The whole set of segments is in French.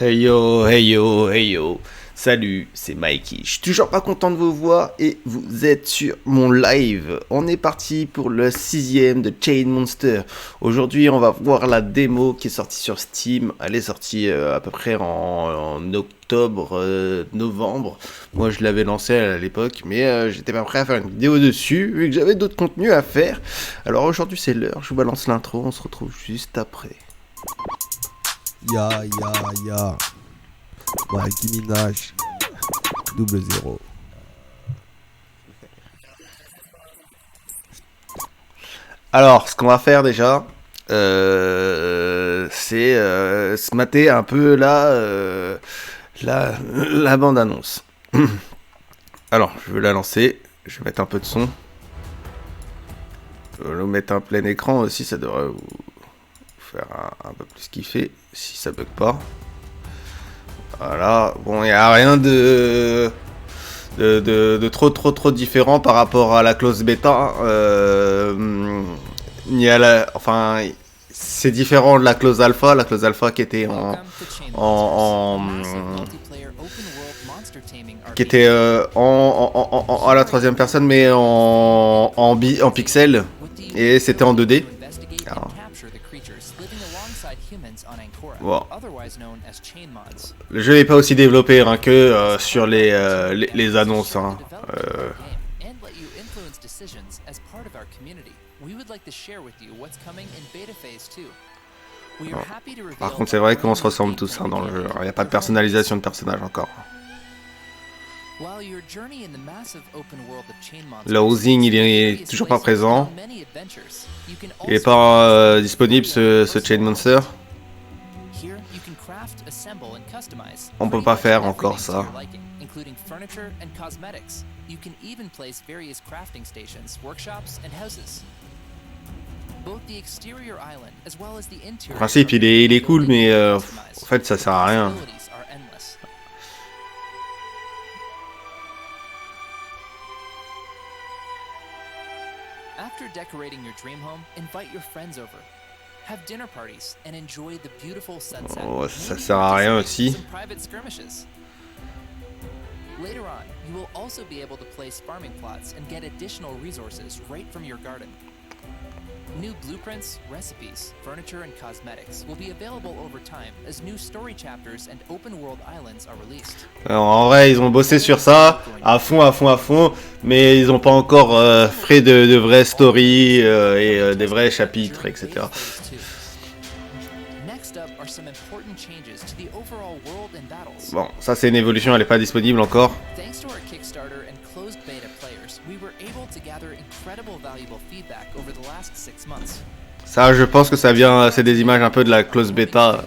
Hey yo, hey yo, hey yo. Salut, c'est Mikey. Je suis toujours pas content de vos voix et vous êtes sur mon live. On est parti pour le 6ème de Chain Monster. Aujourd'hui, on va voir la démo qui est sortie sur Steam. Elle est sortie à peu près en octobre, novembre. Moi, je l'avais lancée à l'époque, mais j'étais pas prêt à faire une vidéo dessus vu que j'avais d'autres contenus à faire. Alors aujourd'hui, c'est l'heure. Je vous balance l'intro. On se retrouve juste après. Ya, ya, ya. Mikey Minaj. 00. Alors, ce qu'on va faire déjà, c'est se mater un peu la bande-annonce. Alors, je vais la lancer. Je vais mettre un peu de son. Je vais le mettre en plein écran aussi, ça devrait vous faire un peu plus kiffer, si ça bug pas. Voilà, bon, il n'y a rien de trop différent par rapport à la clause bêta. Enfin, c'est différent de la clause alpha qui était à la troisième personne, mais en pixels, et c'était en 2D. Alors, bon. Le jeu n'est pas aussi développé que sur les annonces. Par contre, c'est vrai qu'on se ressemble tous dans le jeu. Il n'y a pas de personnalisation de personnage encore. Le housing, il est toujours pas présent. Il n'est pas disponible, ce Chain Monster. On peut pas faire encore ça. En principe, il est cool, mais en fait, ça sert à rien. After decorating your dream home, invite your friends over. Have dinner parties and enjoy the beautiful sunset. Oh, ça sert à rien aussi. Later on, you will also be able to place farming plots and get additional resources right from your garden. New blueprints, recipes, furniture, and cosmetics will be available over time as new story chapters and open world islands are released. Alors, en vrai, ils ont bossé sur ça à fond, mais ils n'ont pas encore fait de vraies stories et des vrais chapitres, etc. Bon, ça c'est une évolution, elle n'est pas disponible encore. Ça, je pense que ça vient, c'est des images un peu de la close bêta.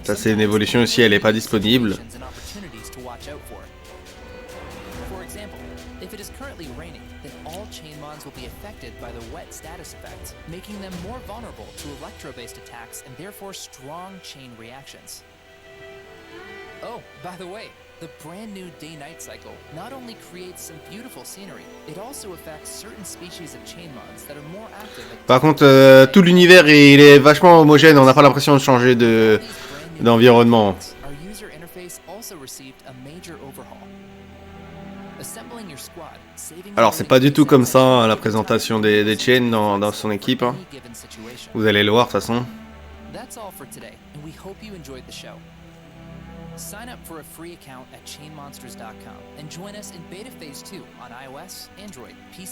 Ça, c'est une évolution aussi, elle n'est pas disponible. If it is currently raining, then all Chainmons will be affected by the wet status effect, making them more vulnerable to electro-based attacks and therefore strong chain reactions. Oh, by the way, the brand new day-night cycle not only creates some beautiful scenery, it also affects certain species of Chainmons that are more active. Par contre, tout l'univers il est vachement homogène, on n'a pas l'impression de changer d'environnement. Our user interface also received a major overhaul. Alors c'est pas du tout comme ça hein, la présentation des Chains dans son équipe. Hein. Vous allez le voir de toute façon.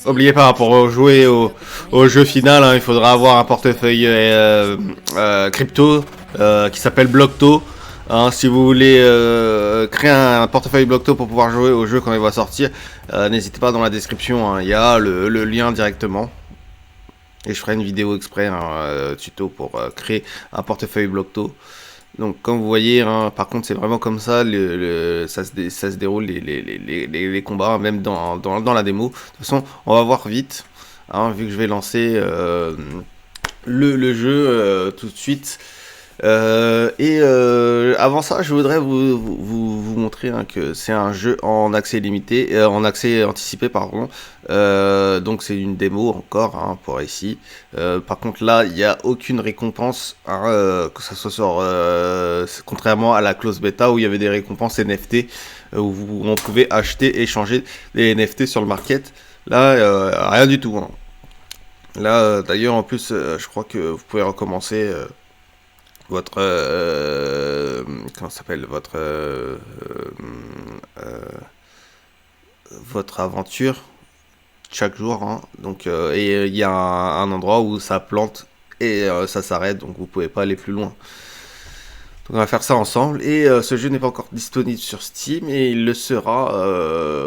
Oubliez par rapport au jeu final, hein, il faudra avoir un portefeuille crypto qui s'appelle Blockto. Hein, si vous voulez créer un portefeuille Blockto pour pouvoir jouer au jeu quand il va sortir, n'hésitez pas dans la description, il y a le lien directement. Et je ferai une vidéo exprès, tuto pour créer un portefeuille Blockto. Donc comme vous voyez, hein, par contre c'est vraiment comme ça, ça se déroule les combats, même dans la démo. De toute façon, on va voir vite, hein, vu que je vais lancer le jeu tout de suite. Avant ça, je voudrais vous montrer hein, que c'est un jeu en accès limité, en accès anticipé, pardon. Donc c'est une démo encore hein, pour ici. Par contre là, il n'y a aucune récompense, hein, que ça soit sur, contrairement à la close bêta où il y avait des récompenses NFT où on pouvait acheter et échanger des NFT sur le market. Là, rien du tout. Hein. Là, d'ailleurs, en plus, je crois que vous pouvez recommencer. Votre comment ça s'appelle votre aventure chaque jour hein. Donc et il y a un endroit où ça plante et ça s'arrête donc vous pouvez pas aller plus loin. Donc on va faire ça ensemble et ce jeu n'est pas encore disponible sur Steam et il le sera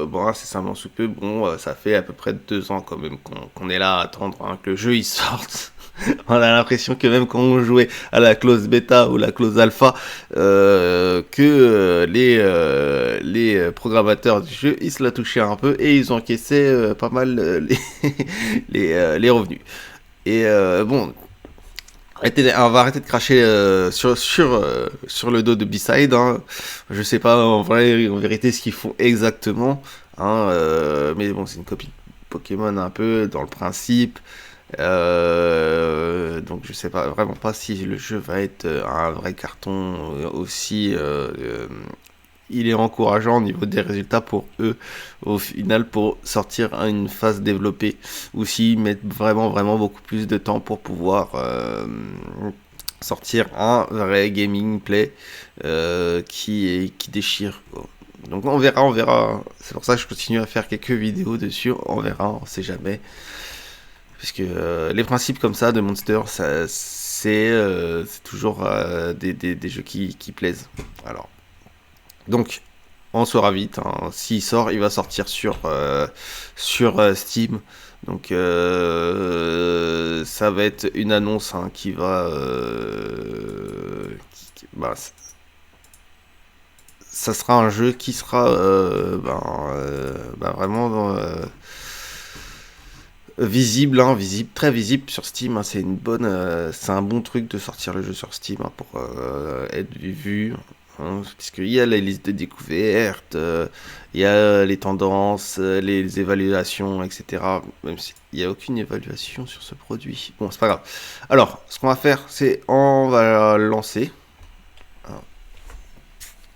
bon c'est simplement sous peu. Bon ça fait à peu près 2 ans quand même qu'on est là à attendre hein, que le jeu il sorte. On a l'impression que même quand on jouait à la clause bêta ou la clause alpha, les programmateurs du jeu, ils se la touchaient un peu et ils ont encaissé pas mal les revenus. Et bon, on va arrêter de cracher sur le dos de B-Side. Hein. Je sais pas en vrai, en vérité, ce qu'ils font exactement. Hein, mais bon, c'est une copie de Pokémon un peu dans le principe. Donc je sais pas vraiment pas si le jeu va être un vrai carton aussi. Il est encourageant au niveau des résultats pour eux au final pour sortir une phase développée ou s'ils mettent vraiment beaucoup plus de temps pour pouvoir sortir un vrai gaming play qui déchire quoi. Donc on verra. C'est pour ça que je continue à faire quelques vidéos dessus. On verra, on sait jamais. Parce que les principes comme ça de Monster, c'est toujours des jeux qui plaisent. Alors, donc, on saura vite. Hein. S'il sort, il va sortir sur Steam. Donc, ça va être une annonce hein, qui va... ça sera un jeu qui sera vraiment... visible, hein, très visible sur Steam. Hein, c'est un bon truc de sortir le jeu sur Steam hein, pour être vu. Hein, puisqu'il y a la liste de découvertes, il y a les tendances, les évaluations, etc. Même s'il n'y a aucune évaluation sur ce produit. Bon, c'est pas grave. Alors, ce qu'on va faire, c'est on va lancer. Hein.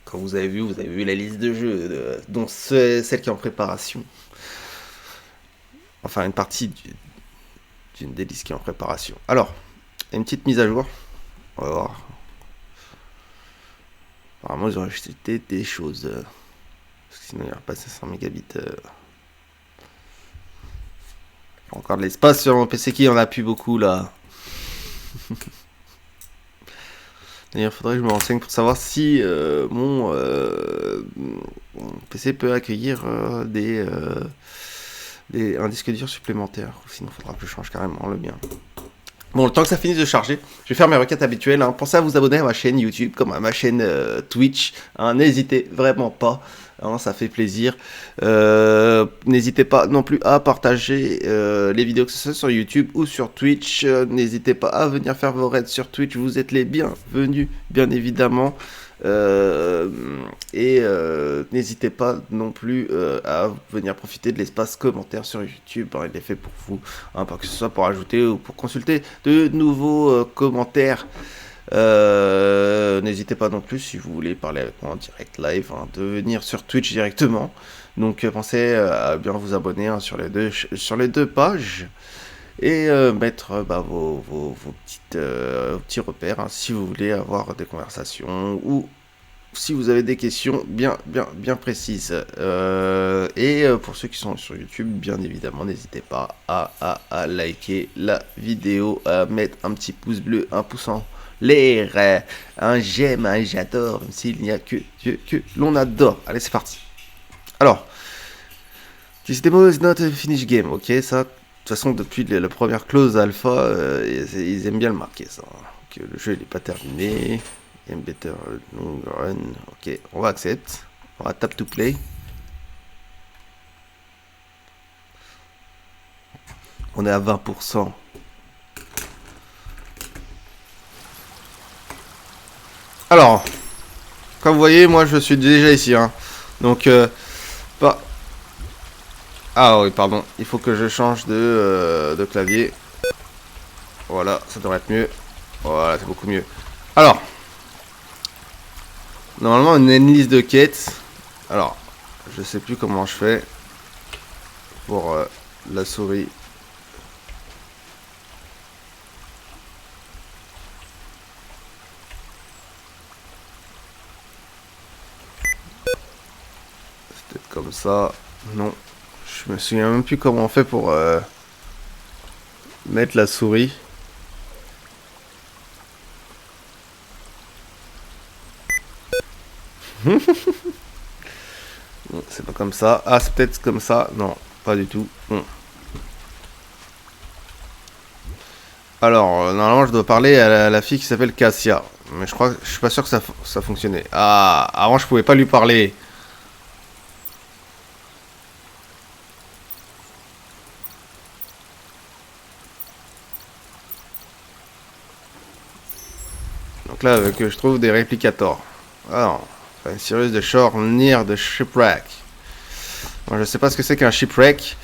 Quand vous avez vu la liste de jeux, dont celle qui est en préparation. Enfin, une partie d'une des listes qui est en préparation. Alors, une petite mise à jour. On va voir. Apparemment, ils ont acheté des choses. Parce que sinon, il n'y aura pas 500 mégabits. Encore de l'espace sur mon PC qui en a plus beaucoup, là. D'ailleurs, il faudrait que je me renseigne pour savoir si mon PC peut accueillir un disque dur supplémentaire. Sinon, il faudra que je change carrément le mien. Bon, le temps que ça finisse de charger, je vais faire mes requêtes habituelles. Hein. Pensez à vous abonner à ma chaîne YouTube, comme à ma chaîne Twitch. Hein. N'hésitez vraiment pas, hein, ça fait plaisir. N'hésitez pas non plus à partager les vidéos, que ce soit sur YouTube ou sur Twitch. N'hésitez pas à venir faire vos raids sur Twitch. Vous êtes les bienvenus, bien évidemment. N'hésitez pas non plus à venir profiter de l'espace commentaire sur YouTube, hein, il est fait pour vous, hein, pas que ce soit pour ajouter ou pour consulter de nouveaux commentaires. N'hésitez pas non plus si vous voulez parler avec moi en direct live, hein, de venir sur Twitch directement. Donc pensez à bien vous abonner hein, sur les deux pages. Et mettre vos petits repères hein, si vous voulez avoir des conversations ou si vous avez des questions bien précises. Pour ceux qui sont sur YouTube, bien évidemment, n'hésitez pas à liker la vidéo, à mettre un petit pouce bleu, un pouce en l'air, un j'aime, un j'adore, même s'il n'y a que Dieu que l'on adore. Allez, c'est parti. Alors, this demo is not a finished game, ok, ça... De toute façon, depuis la première clause alpha, ils aiment bien le marquer, ça. Que le jeu n'est pas terminé. Game better long run. Ok, on va accepter. On va tap to play. On est à 20%. Comme vous voyez, moi je suis déjà ici. Hein. Donc, bah... Ah oui, pardon. Il faut que je change de clavier. Voilà, ça devrait être mieux. Voilà, c'est beaucoup mieux. Alors, normalement, on a une liste de quêtes. Alors, je sais plus comment je fais pour la souris. C'est peut-être comme ça. Non, je me souviens même plus comment on fait pour mettre la souris. Non, c'est pas comme ça. Ah, c'est peut-être comme ça. Non, pas du tout. Bon. Alors, normalement, je dois parler à la fille qui s'appelle Cassia. Mais je suis pas sûr que ça fonctionnait. Ah, avant, je pouvais pas lui parler. Donc là, que je trouve des réplicators. Alors, une Sirius de Shore near the shipwreck. Bon, je sais pas ce que c'est qu'un shipwreck.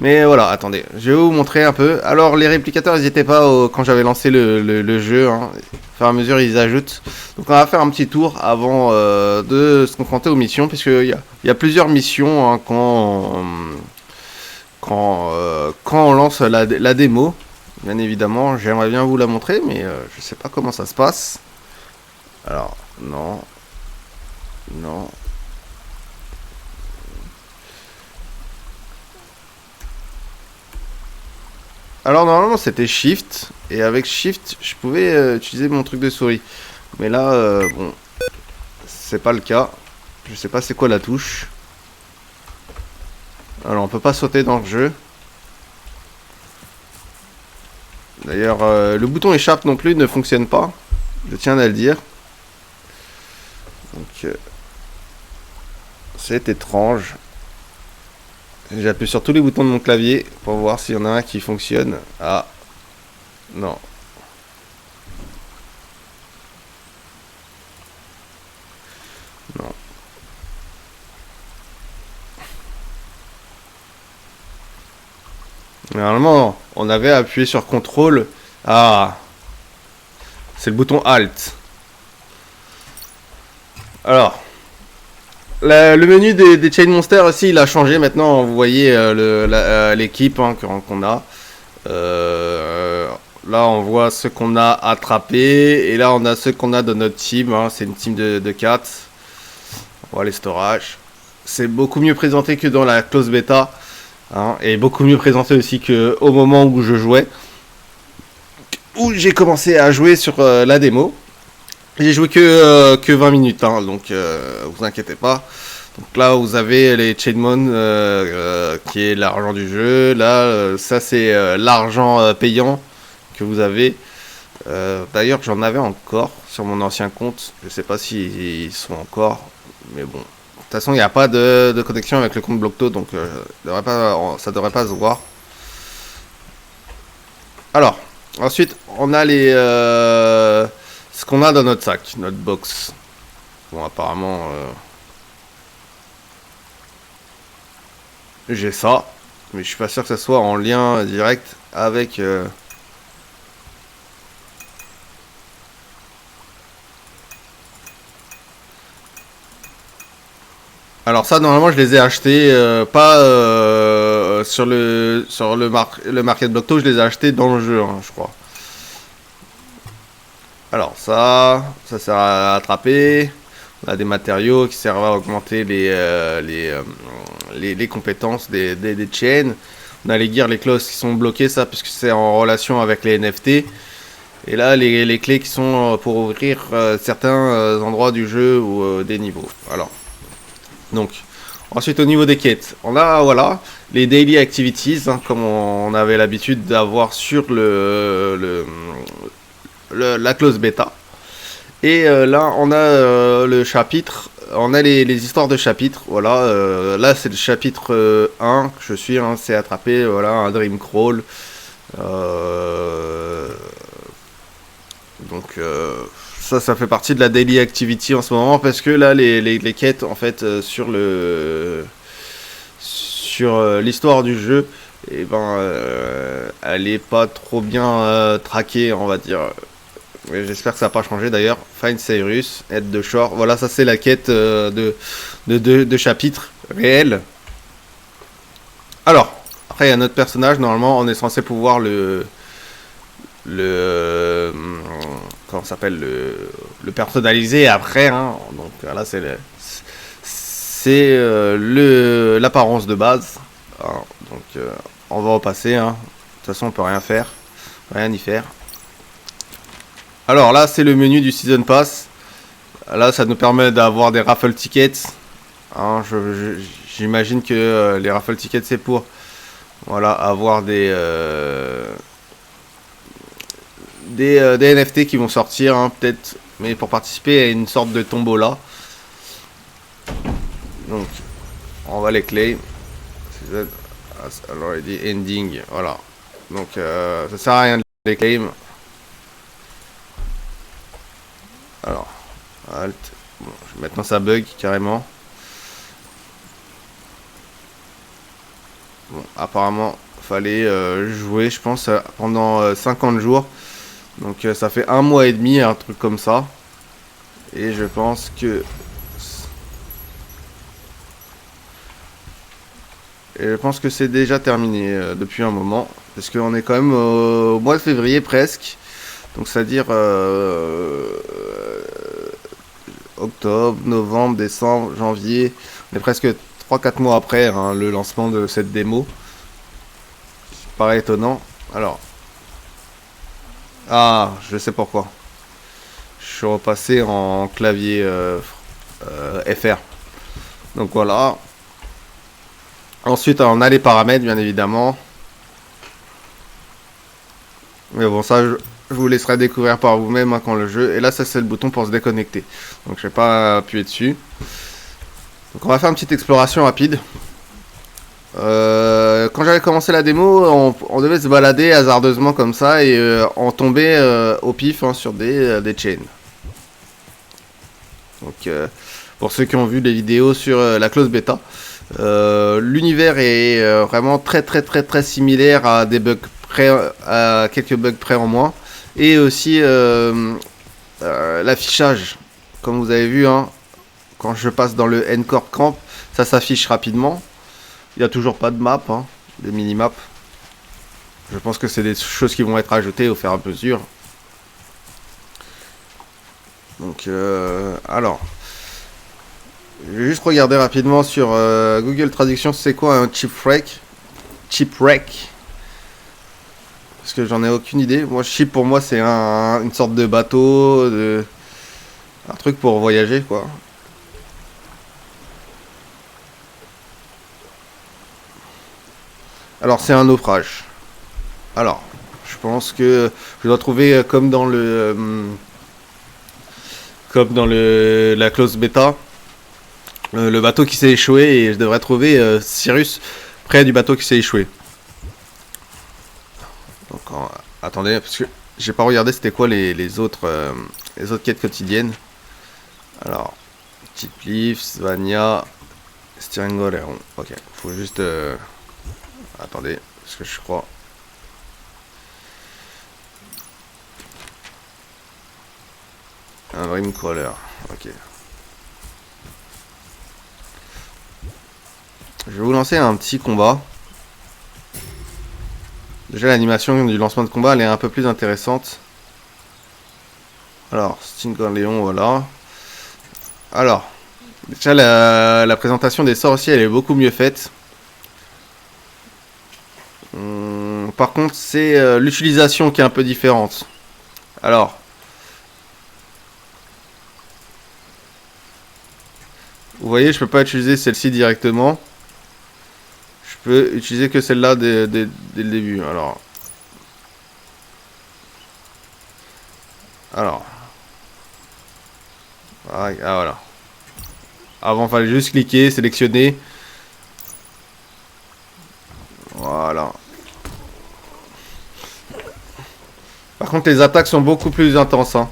Mais voilà, attendez, je vais vous montrer un peu. Alors, les réplicateurs, ils n'étaient pas quand j'avais lancé le jeu. Hein. Au fur et à mesure, ils ajoutent. Donc, on va faire un petit tour avant de se confronter aux missions. Puisqu'il y a plusieurs missions hein, quand on lance la démo. Bien évidemment, j'aimerais bien vous la montrer, mais je sais pas comment ça se passe. Alors, non. Non. Alors normalement c'était Shift, et avec Shift je pouvais utiliser mon truc de souris. Mais là, bon, c'est pas le cas. Je sais pas c'est quoi la touche. Alors on peut pas sauter dans le jeu. D'ailleurs le bouton échappe non plus ne fonctionne pas. Je tiens à le dire. Donc c'est étrange. J'appuie sur tous les boutons de mon clavier pour voir s'il y en a un qui fonctionne. Ah, non. Non. Normalement, on avait appuyé sur CTRL. Ah, c'est le bouton Alt. Alors, le menu des Chain Monsters aussi, il a changé. Maintenant, vous voyez l'équipe hein, qu'on a. Là, on voit ceux qu'on a attrapés. Et là, on a ceux qu'on a de notre team. Hein. C'est une team de 4. On voit les storages. C'est beaucoup mieux présenté que dans la close bêta. Hein, et beaucoup mieux présenté aussi qu'au moment où je jouais. Où j'ai commencé à jouer sur la démo. J'ai joué que 20 minutes, hein, donc vous inquiétez pas. Donc là, vous avez les Chainmon, qui est l'argent du jeu. Là, ça c'est l'argent payant que vous avez. D'ailleurs, j'en avais encore sur mon ancien compte. Je sais pas s'ils sont encore, mais bon. De toute façon, il n'y a pas de connexion avec le compte Blocto, donc ça devrait pas se voir. Alors, ensuite, on a ce qu'on a dans notre sac, notre box. Bon, apparemment, j'ai ça, mais je suis pas sûr que ça soit en lien direct avec. Alors ça, normalement, je les ai achetés pas sur le market Blocto, je les ai achetés dans le jeu, hein, je crois. Alors ça sert à attraper. On a des matériaux qui servent à augmenter les compétences des chains. On a les gears, les clauses qui sont bloquées, ça, puisque c'est en relation avec les NFT. Et là, les clés qui sont pour ouvrir certains endroits du jeu ou des niveaux. Alors, donc, ensuite au niveau des quêtes, on a, voilà, les daily activities, hein, comme on avait l'habitude d'avoir sur la clause bêta. Et là, on a le chapitre, on a les histoires de chapitres, voilà. Là, c'est le chapitre 1 que je suis, hein, c'est attraper, voilà, un Dream Crawl. Donc, Ça fait partie de la daily activity en ce moment parce que là, les quêtes, en fait, sur l'histoire du jeu, et ben, elle est pas trop bien traquée, on va dire. Mais j'espère que ça n'a pas changé d'ailleurs. Find Cyrus, aide de Shore. Voilà, ça c'est la quête de chapitres réels. Alors, après il y a notre personnage. Normalement, on est censé pouvoir comment ça s'appelle, le personnaliser après. Hein. Donc là, c'est l'apparence de base. Hein. Donc on va repasser. Hein. De toute façon, on peut rien faire, rien y faire. Alors là, c'est le menu du Season Pass. Là, ça nous permet d'avoir des raffle tickets. Hein, j'imagine que les raffle tickets, c'est pour voilà, avoir des NFT qui vont sortir, hein, peut-être, mais pour participer à une sorte de tombola. Donc, on va les claim. Season has already ending. Voilà. Donc, ça sert à rien de les claim. Alors, alt. Bon, maintenant ça bug carrément. Bon, apparemment, fallait jouer, je pense, pendant 50 jours. Donc ça fait 1 mois et demi, un truc comme ça. Et je pense que... c'est déjà terminé depuis un moment. Parce qu'on est quand même au mois de février presque. Donc c'est-à-dire octobre, novembre, décembre, janvier. On est presque 3-4 mois après hein, le lancement de cette démo. Ça paraît étonnant. Alors. Ah, je sais pourquoi. Je suis repassé en clavier FR. Donc voilà. Ensuite, on a les paramètres, bien évidemment. Mais bon, ça, je vous laisserai découvrir par vous-même hein, quand le jeu... Et là, ça, c'est le bouton pour se déconnecter. Donc, je vais pas appuyer dessus. Donc, on va faire une petite exploration rapide. Quand j'avais commencé la démo, on devait se balader hasardeusement comme ça et on tombait au pif hein, sur des chains. Donc, pour ceux qui ont vu les vidéos sur la close bêta, l'univers est vraiment très similaire à des bugs près, à quelques bugs près en moins, et aussi l'affichage, comme vous avez vu, hein, quand je passe dans le Encore Camp, ça s'affiche rapidement. Il n'y a toujours pas de map, hein, des mini-maps. Je pense que c'est des choses qui vont être ajoutées au fur et à mesure. Donc, alors, je vais juste regarder rapidement sur Google Traduction, c'est quoi un shipwreck? Shipwreck. Parce que j'en ai aucune idée. Moi, ship pour moi, c'est une sorte de bateau, un truc pour voyager, quoi. Alors, c'est un naufrage. Alors, je pense que je dois trouver comme dans la close bêta, le bateau qui s'est échoué et je devrais trouver Cyrus près du bateau qui s'est échoué. Donc, attendez, parce que j'ai pas regardé c'était quoi les autres quêtes quotidiennes. Alors, Tip-Leaf, Svania, Steering Oléron. Ok, faut juste... attendez, parce que je crois... Un Dream Crawler, ok. Je vais vous lancer un petit combat. Déjà l'animation du lancement de combat elle est un peu plus intéressante. Alors, Stinger Léon, voilà. Alors, déjà la présentation des sorts aussi elle est beaucoup mieux faite. Par contre, c'est l'utilisation qui est un peu différente. Alors, vous voyez, je peux pas utiliser celle-ci directement. Je peux utiliser que celle-là dès le début. Alors, ah, voilà. Avant, il fallait juste cliquer, sélectionner. Voilà. Par contre, les attaques sont beaucoup plus intenses. Hein.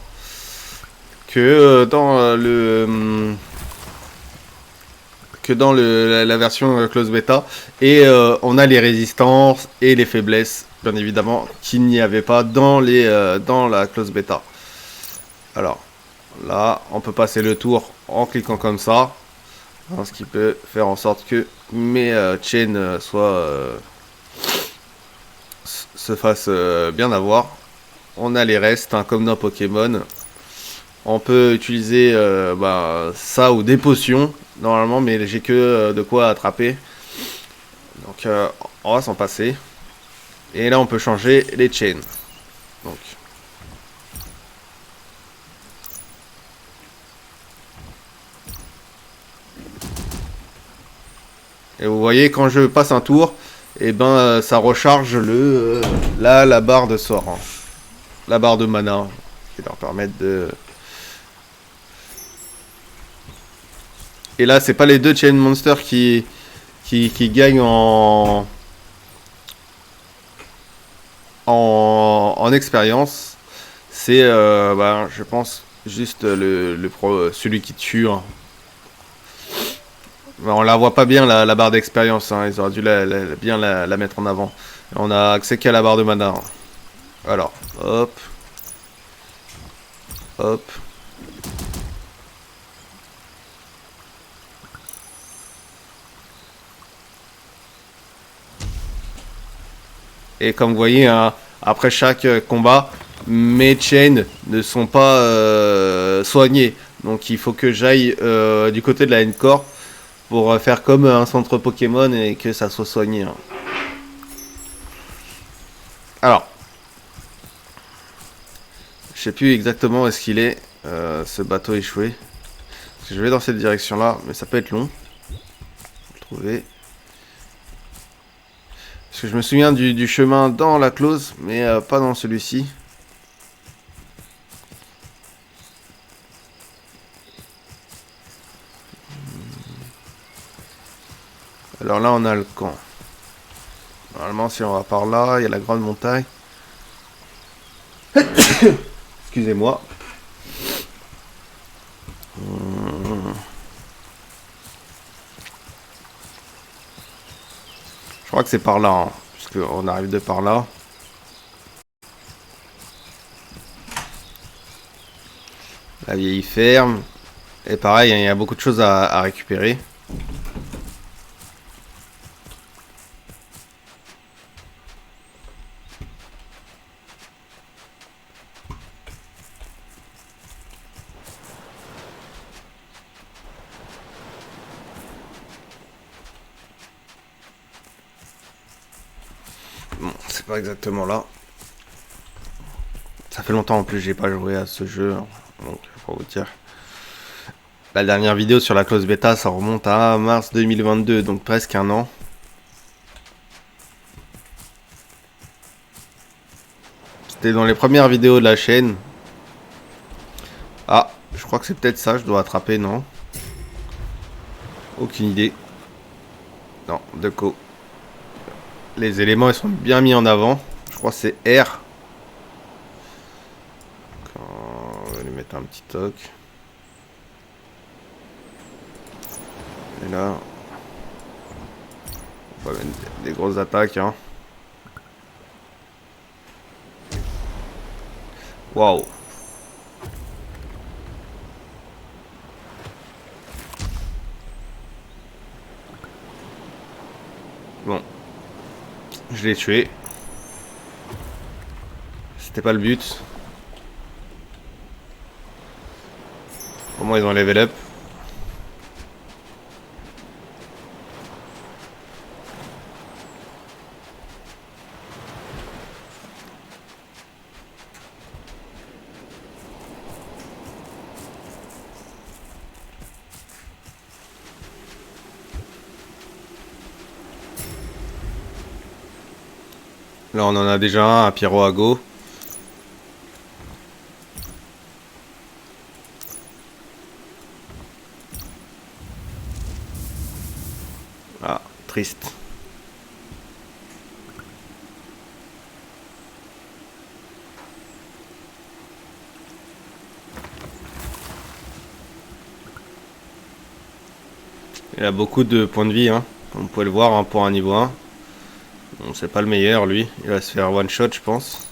que dans la version close beta. Et on a les résistances et les faiblesses, bien évidemment, qu'il n'y avait pas dans la close beta. Alors, là, on peut passer le tour en cliquant comme ça. Hein, ce qui peut faire en sorte que mes chains se fassent bien avoir. On a les restes, hein, comme dans Pokémon. On peut utiliser ça ou des potions, normalement, mais j'ai que de quoi attraper. Donc, on va s'en passer. Et là, on peut changer les chains. Donc. Et vous voyez, quand je passe un tour, et ça recharge la barre de sort. Hein. La barre de mana. Qui leur permettent de... Et là, c'est pas les deux chain monsters qui gagnent en expérience. C'est, je pense, juste celui qui tue. Hein. On la voit pas bien, la barre d'expérience. Hein. Ils auraient dû bien la mettre en avant. On a accès qu'à la barre de mana. Hein. Alors, hop. Hop. Et comme vous voyez, hein, après chaque combat, mes chains ne sont pas soignés. Donc il faut que j'aille du côté de la N-Corp pour faire comme un centre Pokémon et que ça soit soigné. Hein. Alors, je sais plus exactement où est-ce qu'il est, ce bateau échoué. Parce que je vais dans cette direction-là, mais ça peut être long. Faut le trouver. Parce que je me souviens du chemin dans la close, mais pas dans celui-ci. Alors là, on a le camp. Normalement, si on va par là, il y a la grande montagne. Excusez-moi. Je crois que c'est par là, hein, puisqu'on arrive de par là. La vieille ferme. Et pareil, il y a beaucoup de choses à récupérer. Bon, c'est pas exactement là. Ça fait longtemps en plus j'ai pas joué à ce jeu, hein, donc pour vous dire. La dernière vidéo sur la close bêta, ça remonte à mars 2022, donc presque un an. C'était dans les premières vidéos de la chaîne. Ah, je crois que c'est peut-être ça, je dois attraper, non? Aucune idée. Non, Deco. Les éléments, ils sont bien mis en avant. Je crois que c'est R. On va lui mettre un petit toc. Et là, on va mettre des grosses attaques. Hein. Waouh. Bon. Je l'ai tué. C'était pas le but. Au moins ils ont level up. Là on en a déjà un Pyro à go. Ah, triste. Il a beaucoup de points de vie, hein, comme vous pouvez le voir, hein, pour un niveau 1. Bon, c'est pas le meilleur, lui. Il va se faire one shot, je pense.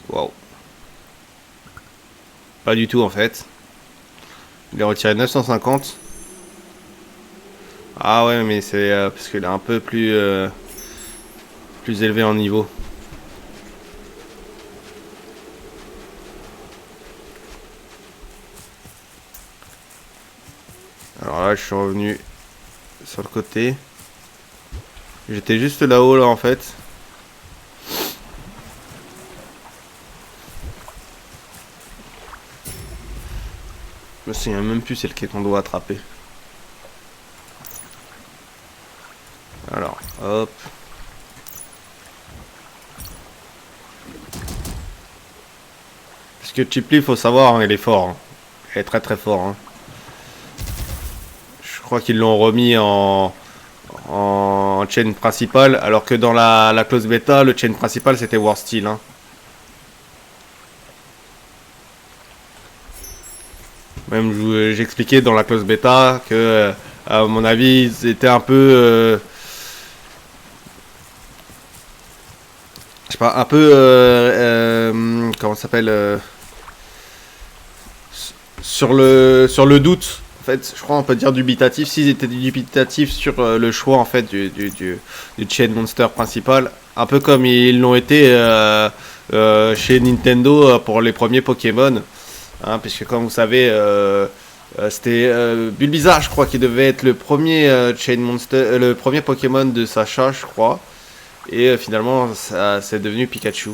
Waouh. Pas du tout, en fait. Il a retiré 950. Ah ouais, mais c'est parce qu'il est un peu plus élevé en niveau. Alors là, je suis revenu sur le côté. J'étais juste là-haut, là, en fait. Je me souviens même plus c'est lequel qu'on doit attraper. Alors, hop. Parce que Chipley, il faut savoir, hein, il est fort. Hein. Il est très très fort. Hein. Je crois qu'ils l'ont remis en chain principale, alors que dans la close bêta, le chain principal c'était War Steel. Hein. Même j'expliquais dans la close bêta que, à mon avis, ils étaient un peu. Je sais pas, un peu. Comment ça s'appelle sur le doute. En fait, je crois on peut dire dubitatif. S'ils étaient dubitatifs sur le choix en fait du chain monster principal, un peu comme ils l'ont été chez Nintendo pour les premiers Pokémon, hein, puisque comme vous savez, c'était Bulbizarre, je crois, qui devait être le premier chain monster, le premier Pokémon de Sacha, je crois, et finalement, ça c'est devenu Pikachu.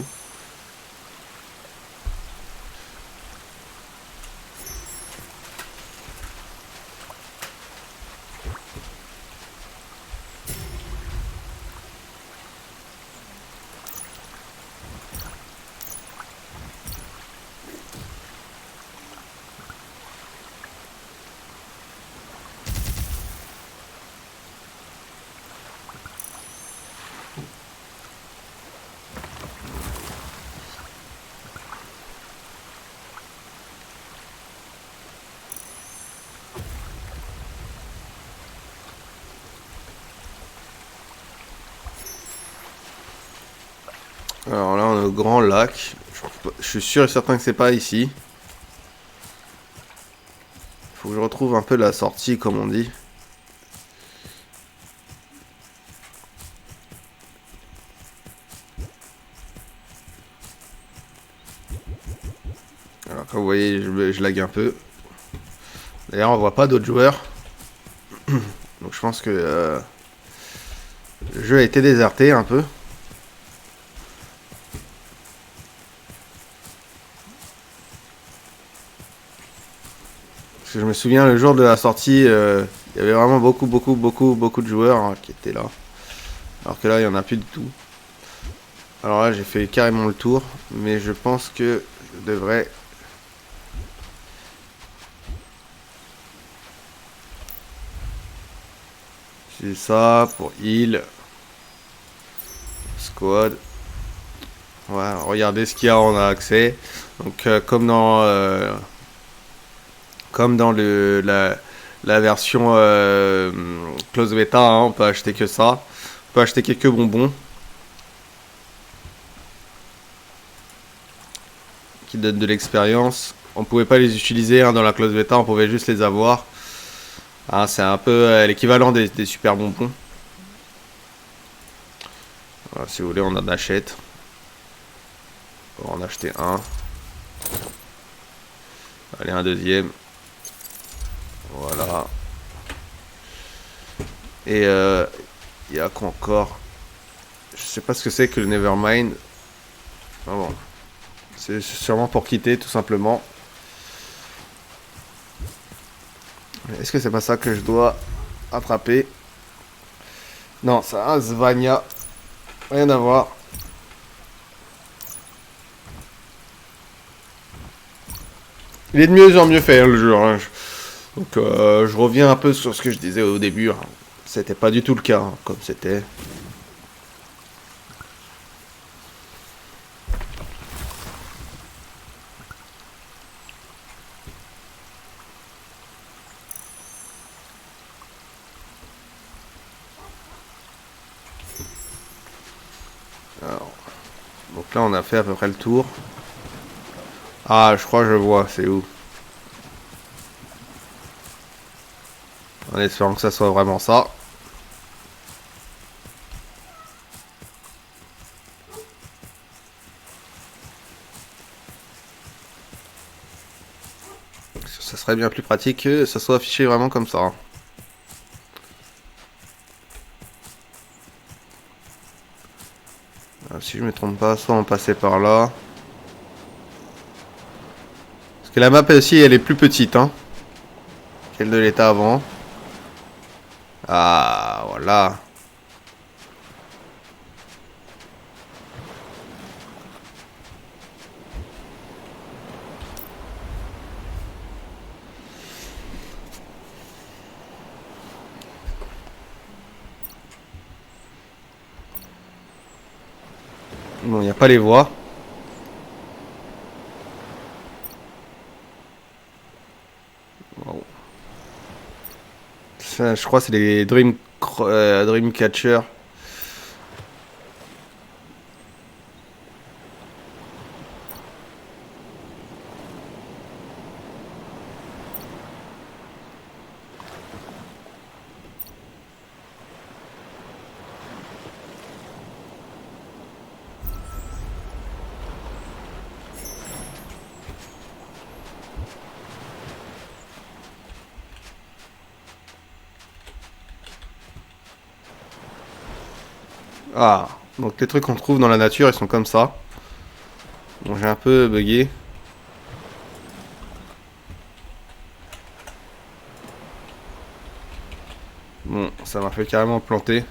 Alors là, on est au Grand Lac. Je suis sûr et certain que c'est pas ici. Faut que je retrouve un peu la sortie, comme on dit. Alors, comme vous voyez, je lag un peu. D'ailleurs, on voit pas d'autres joueurs. Donc, je pense que le jeu a été déserté un peu. Parce que je me souviens, le jour de la sortie, il y avait vraiment beaucoup de joueurs, hein, qui étaient là. Alors que là, il n'y en a plus du tout. Alors là, j'ai fait carrément le tour. Mais je pense que je devrais... C'est ça pour heal. Squad. Ouais, regardez ce qu'il y a, on a accès. Donc comme dans la version close beta, hein, on peut acheter que ça. On peut acheter quelques bonbons qui donnent de l'expérience. On pouvait pas les utiliser, hein, dans la close beta, on pouvait juste les avoir. Ah, c'est un peu l'équivalent des super bonbons. Voilà, si vous voulez, on en achète. On va en acheter un. Allez, un deuxième. Voilà. Et il y a quoi encore? Je sais pas ce que c'est que le Nevermind. Ah bon. C'est sûrement pour quitter, tout simplement. Est-ce que c'est pas ça que je dois attraper? Non, c'est un Zvania. Rien à voir. Il est de mieux en mieux fait, hein, le jeu. Hein. Donc je reviens un peu sur ce que je disais au début. Hein. C'était pas du tout le cas, hein, comme c'était. Alors, donc là on a fait à peu près le tour. Ah, je crois que je vois, c'est où? En espérant que ça soit vraiment ça. Ça serait bien plus pratique que ça soit affiché vraiment comme ça. Si je me trompe pas, soit on passait par là. Parce que la map aussi, elle est plus petite, hein, qu'elle de l'état avant. Ah, voilà. Bon, il n'y a pas les voies. Wow. Ça, je crois que c'est les Dreamcatcher. Ah, donc les trucs qu'on trouve dans la nature, ils sont comme ça. Bon, j'ai un peu bugué. Bon, ça m'a fait carrément planter.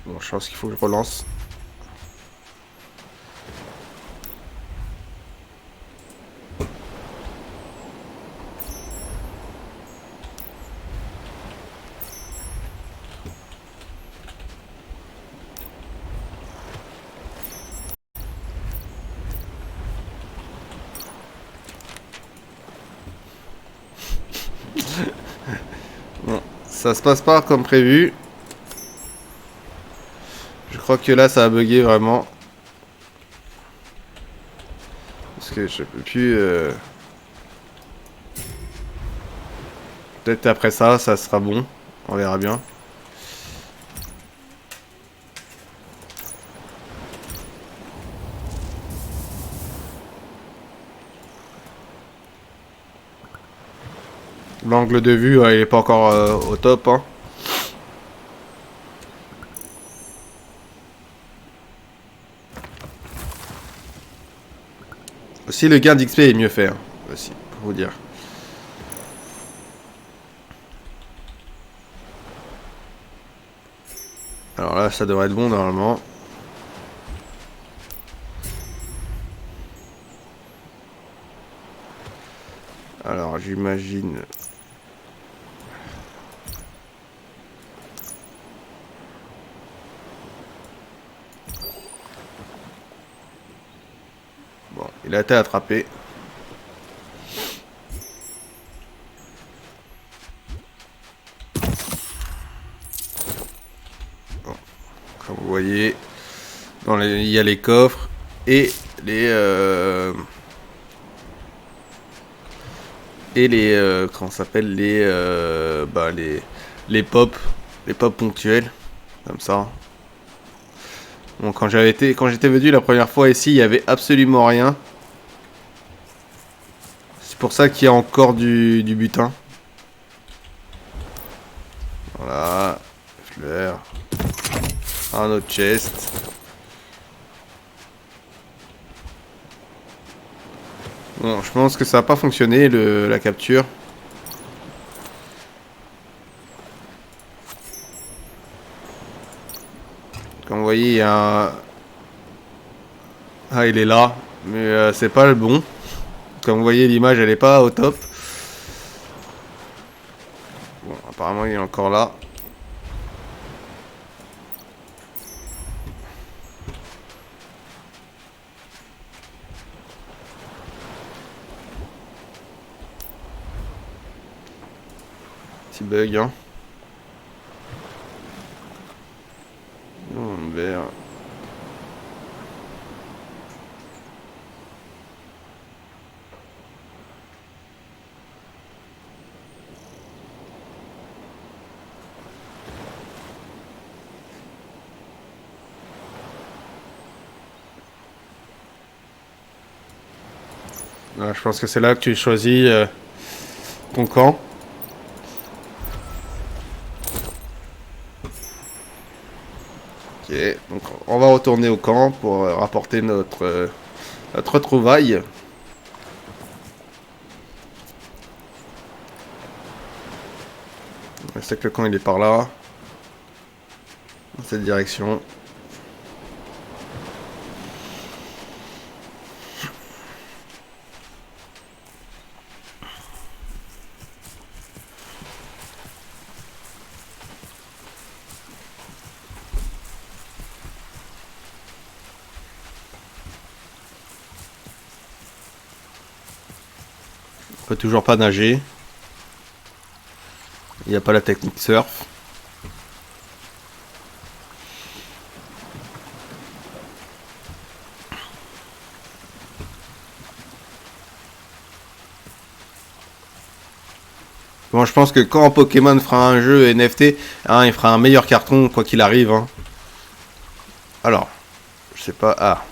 Bon, je pense qu'il faut que je relance. Bon, ça se passe pas comme prévu. Je crois que là, ça a bugué vraiment. Parce que je peux plus... Peut-être après ça, ça sera bon. On verra bien. L'angle de vue, il est pas encore au top, hein. Aussi, le gain d'XP est mieux fait, hein, aussi, pour vous dire. Alors là, ça devrait être bon, normalement. Alors, j'imagine... Bon, il a été attrapé. Bon, comme vous voyez, il y a les coffres et les... comment ça s'appelle, les pops ponctuels, comme ça. Bon, quand j'étais venu la première fois ici, il y avait absolument rien. C'est pour ça qu'il y a encore du butin. Voilà, fleurs, un autre chest. Bon, je pense que ça n'a pas fonctionné la capture. Comme vous voyez, il y a un... Ah, il est là, mais c'est pas le bon. Comme vous voyez, l'image, elle est pas au top. Bon, apparemment, il est encore là. Petit bug, hein. vert. Voilà, je pense que c'est là que tu choisis ton camp. Ok, donc on va retourner au camp pour rapporter notre trouvaille. Je sais que le camp il est par là, dans cette direction. On peut toujours pas nager. Il n'y a pas la technique surf. Bon, je pense que quand Pokémon fera un jeu NFT, hein, il fera un meilleur carton quoi qu'il arrive. Hein. Alors, je sais pas. Ah.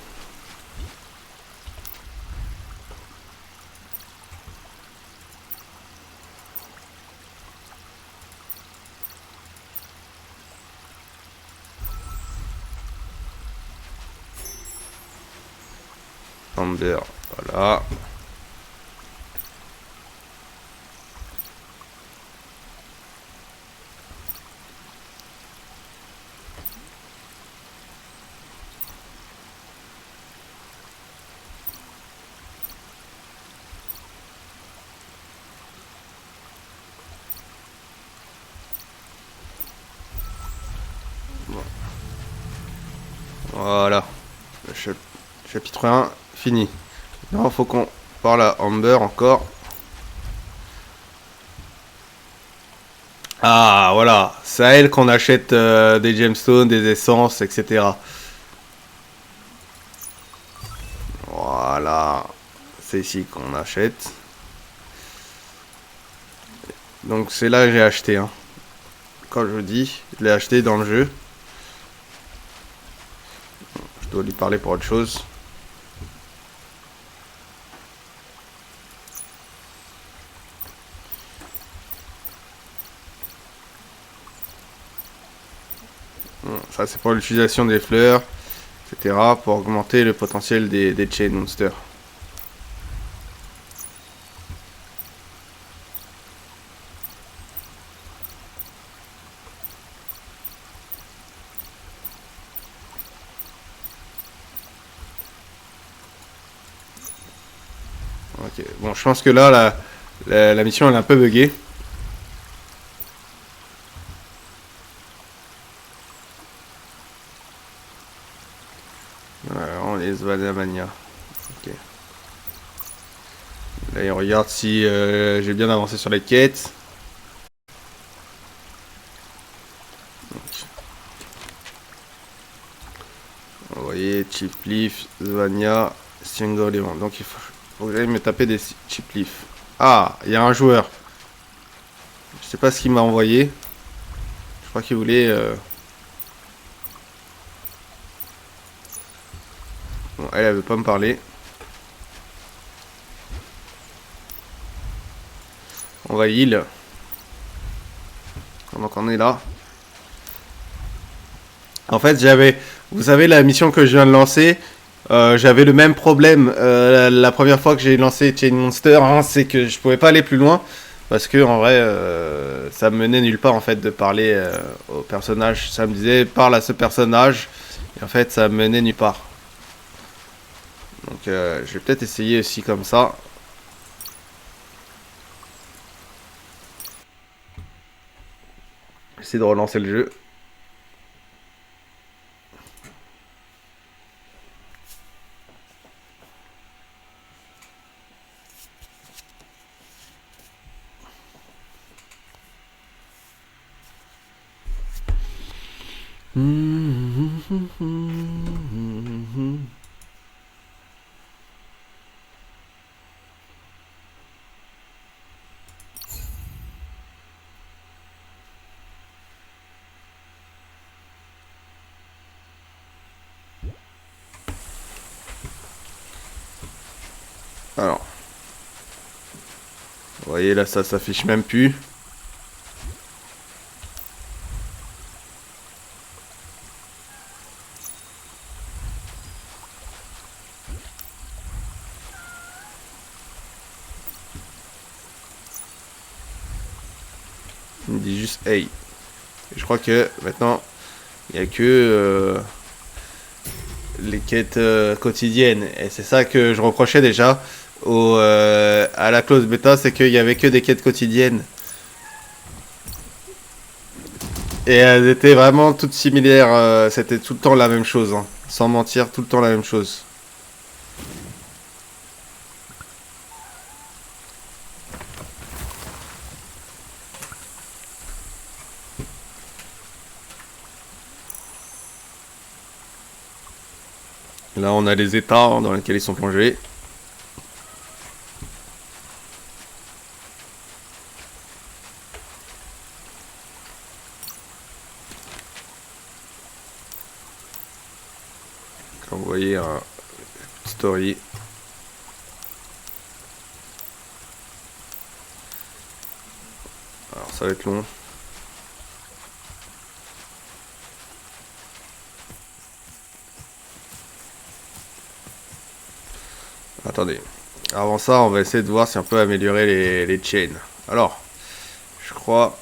Amber, voilà. Voilà. Le chapitre 1, fini. Non, faut qu'on parle à Amber encore. Ah, voilà. C'est à elle qu'on achète des gemstones, des essences, etc. Voilà. C'est ici qu'on achète. Donc c'est là que j'ai acheté. Hein. Quand je dis, je l'ai acheté dans le jeu. Je dois lui parler pour autre chose. Ça c'est pour l'utilisation des fleurs, etc. Pour augmenter le potentiel des chain monsters. Ok, bon je pense que là la mission elle est un peu buggée. On les Vanamania. Ok. Là, il regarde si j'ai bien avancé sur les quêtes. Vous voyez, Chip Leaf, Zvania, Single Lemon. Donc il faut que j'aille me taper des Chip Leaf. Ah, il y a un joueur. Je sais pas ce qu'il m'a envoyé. Je crois qu'il voulait... Bon, elle veut pas me parler. On va heal. Donc on est là. En fait, vous savez, la mission que je viens de lancer, j'avais le même problème la première fois que j'ai lancé Chain Monster, hein, c'est que je pouvais pas aller plus loin parce que en vrai, ça me menait nulle part en fait de parler au personnage. Ça me disait parle à ce personnage et en fait, ça me menait nulle part. Donc, je vais peut-être essayer aussi comme ça. Essayer de relancer le jeu. Alors. Vous voyez là, ça s'affiche même plus. Il me dit juste hey. Je crois que maintenant, il n'y a que les quêtes quotidiennes. Et c'est ça que je reprochais déjà à la clause bêta, c'est qu'il n'y avait que des quêtes quotidiennes. Et elles étaient vraiment toutes similaires. C'était tout le temps la même chose. Hein. Sans mentir, tout le temps la même chose. Là, on a les états dans lesquels ils sont plongés. Comme vous voyez, un story. Alors, ça va être long. Attendez. Avant ça, on va essayer de voir si on peut améliorer les chains. Alors, je crois...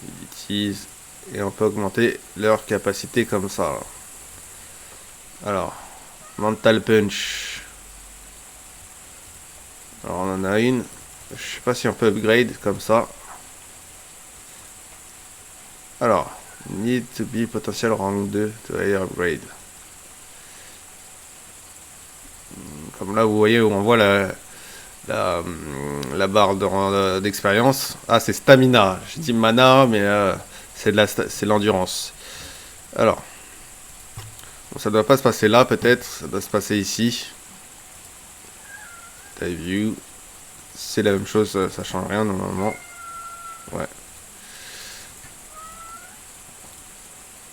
Ils utilisent... Et on peut augmenter leur capacité comme ça. Alors, Mental Punch. Alors, on en a une. Je sais pas si on peut upgrade comme ça. Alors, need to be potential rank 2 to higher upgrade. Comme là, vous voyez où on voit la barre d'expérience. Ah, c'est stamina. Je dis mana, mais c'est l'endurance. Alors, bon, ça doit pas se passer là, peut-être. Ça doit se passer ici. Type view. C'est la même chose, ça change rien normalement. Ouais.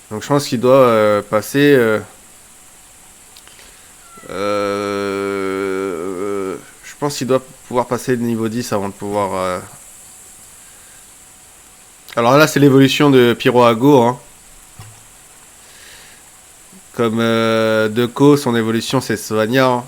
Donc je pense qu'il doit passer... je pense qu'il doit pouvoir passer le niveau 10 avant de pouvoir... Alors là, c'est l'évolution de Pyroago. Hein. Comme Deco, son évolution, c'est Sovania. Hein.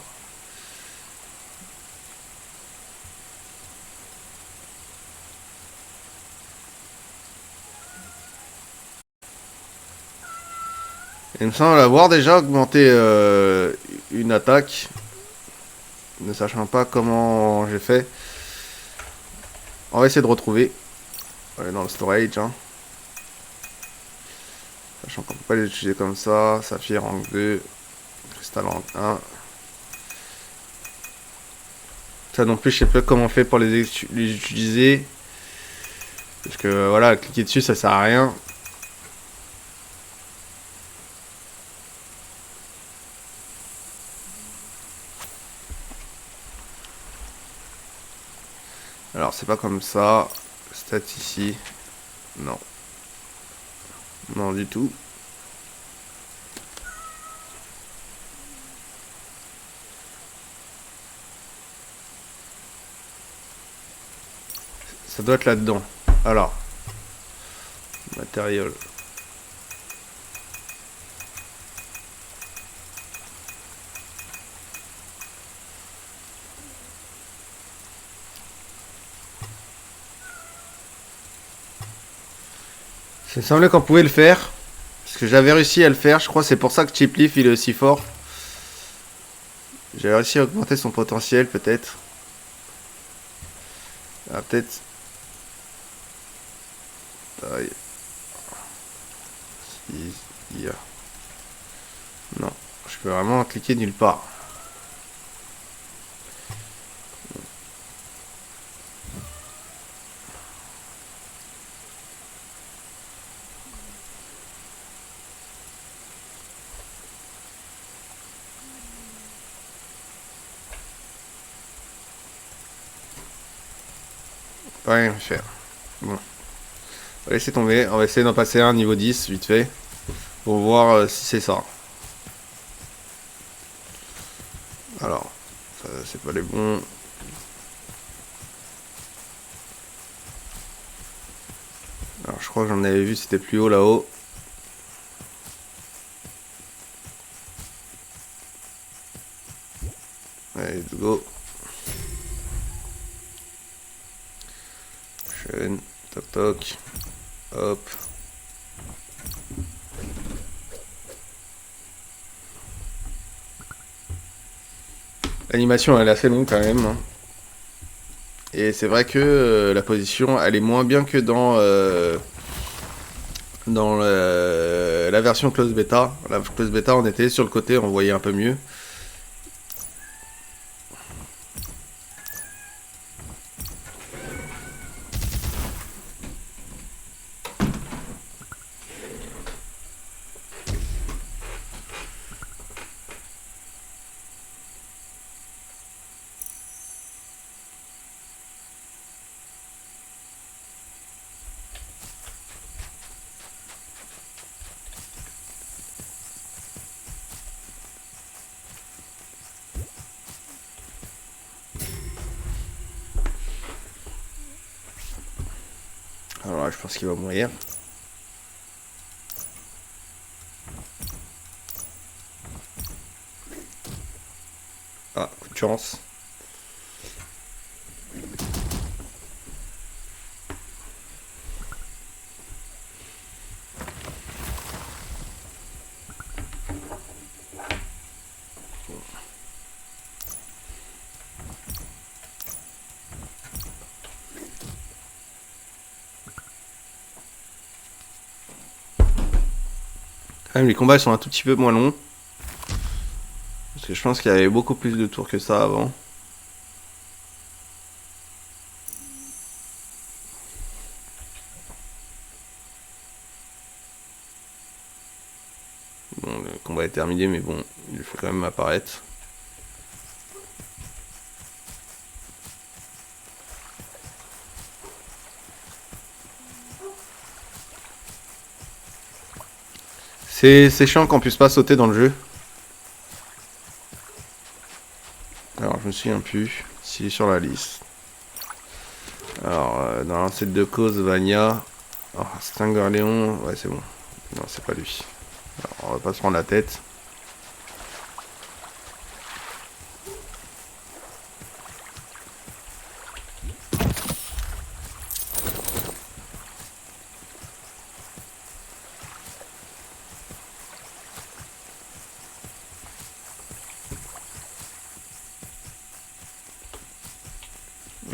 Il me semble avoir déjà augmenté une attaque. Ne sachant pas comment j'ai fait. On va essayer de retrouver. On va aller dans le storage. Hein. Sachant qu'on peut pas les utiliser comme ça. Saphir rank 2. Cristal rank 1. Ça non plus, je sais pas comment on fait pour les utiliser. Parce que voilà, cliquer dessus, ça sert à rien. Alors, c'est pas comme ça. Stat ici. Non. Non, du tout. Ça doit être là-dedans. Alors. Matériel. Ça me semblait qu'on pouvait le faire. Parce que j'avais réussi à le faire. Je crois que c'est pour ça que Chip Leaf il est aussi fort. J'ai réussi à augmenter son potentiel peut-être. Ah peut-être. Non. Je peux vraiment cliquer nulle part. pas rien faire. Bon. On va laisser tomber. On va essayer d'en passer un niveau 10 vite fait. Pour voir si c'est ça. Alors, ça c'est pas les bons. Alors je crois que j'en avais vu, c'était plus haut là-haut. Allez, let's go. Chaîne, toc toc. Hop. L'animation elle est assez longue quand même. Hein. Et c'est vrai que la position elle est moins bien que dans la version close beta. La close beta on était sur le côté, on voyait un peu mieux. Alors là, je pense qu'il va mourir. Ah, coup de chance. Quand même, les combats sont un tout petit peu moins longs. Parce que je pense qu'il y avait beaucoup plus de tours que ça avant. Bon, le combat est terminé, mais bon, il faut quand même apparaître. C'est chiant qu'on puisse pas sauter dans le jeu. Alors, je me souviens plus s'il est sur la liste. Alors, dans l'ancêtre de cause, Vania. Oh, Stinger Léon, ouais, c'est bon. Non, c'est pas lui. Alors, on va pas se prendre la tête.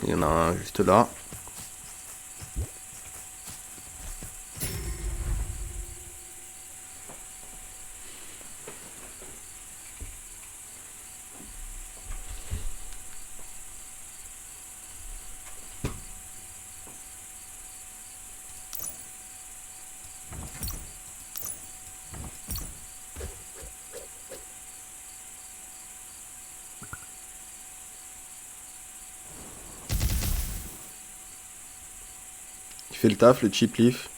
Il y en a un juste là. Il fait le taf, le chip leaf.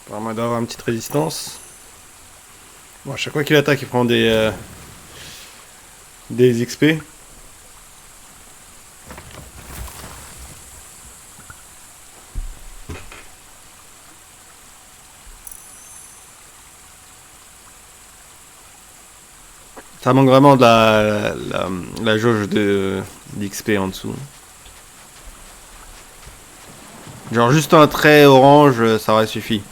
Apparemment, il doit avoir une petite résistance. Bon, à chaque fois qu'il attaque, il prend des XP. Ça manque vraiment de la jauge d'XP en dessous. Genre juste un trait orange, ça aurait suffi.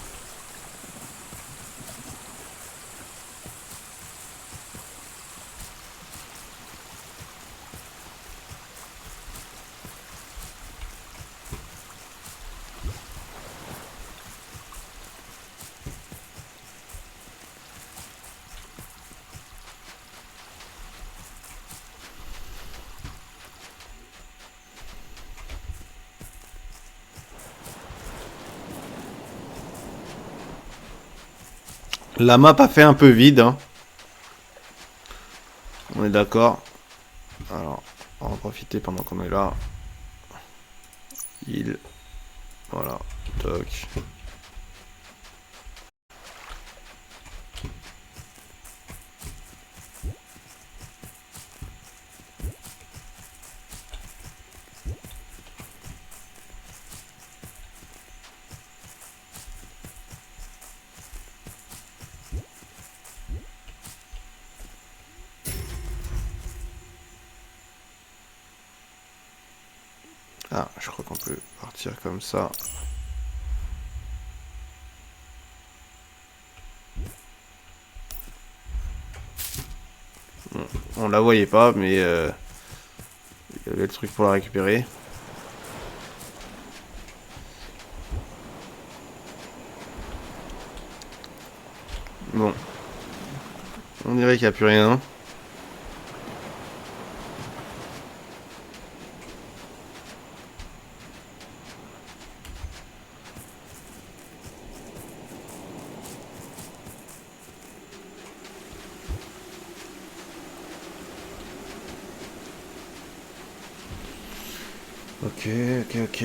La map a fait un peu vide, hein. On est d'accord. Alors, on va en profiter pendant qu'on est là. Il. Voilà. Toc. Ah, je crois qu'on peut partir comme ça. Bon, on la voyait pas, mais il y avait le truc pour la récupérer. Bon. On dirait qu'il n'y a plus rien. Ok, ok, ok.